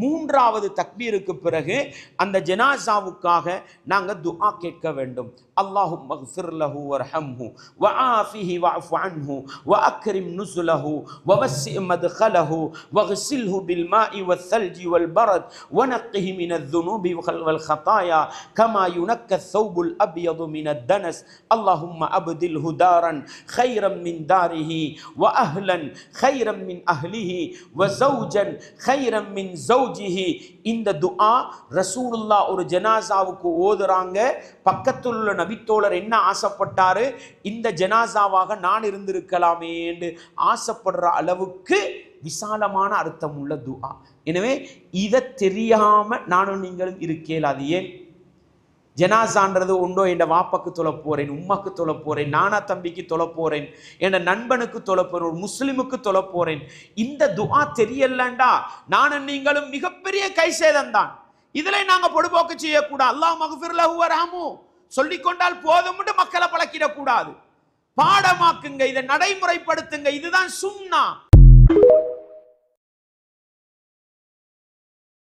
மூன்றாவது தக்பீருக்கு பிறகு அந்த ஜனாசாவுக்காக நாங்க துஆ கேட்க வேண்டும். அல்லாஹும்ம இக்ஃபிர் லஹு வர்ஹம்ஹு வஆஃபிஹி வஅஃபு அன்ஹு வஅக்ரிம் நுஸுலஹு வவஸ்ஸி மத்கலஹு வக்ஸில்ஹு பில் மாஇ வஸ்ஸல்ஜி வல் பரத் வனக்கிஹி மினல் ذுனூபி வல் خطايا கமா யுனக்க الثوبுல் அப்யது மினத் தனஸ். அல்லாஹும்ம அப்தில்ஹு தாரன் خيرًا من داره وأهلا خيرًا من أهله وزوجا خيرًا من زوجه. இந்த துஆ ரசூலுல்லாஹ் ஒரு ஜனாசாவுக்கு ஓதுறாங்க. பக்கத்தில் உள்ள நபித்தோழர் என்ன ஆசைப்பட்டாரு, இந்த ஜனாசாவாக நான் இருந்திருக்கலாமே என்று ஆசைப்படுற அளவுக்கு விசாலமான அர்த்தம் உள்ள துஆ. எனவே இதை தெரியாம நானும் நீங்களும் இருக்கேலாது. ஏன் ஜனாசான்றது உண்டோ, என் வாப்பாக்கு தொலை போறேன், உம்மாக்கு தொலை போறேன், நானா தம்பிக்கு தொலை போறேன், என் நண்பனுக்கு தொலை போறேன், ஒரு முஸ்லிமுக்கு தொலை போறேன். இந்த துஆ தெரியலண்டா நானும் நீங்களும் மிகப்பெரிய கைசேதம் தான். இதுல நாங்க பொடுபோக்கு செய்யக்கூடாது. அல்லாஹ் மக்ஃபிர் லஹு வர்ஹமு சொல்லிக்கொண்டால் போதும் மக்களை பழக்கிடக்கூடாது. பாடமாக்குங்க, இதை நடைமுறைப்படுத்துங்க. இதுதான் சுன்னா.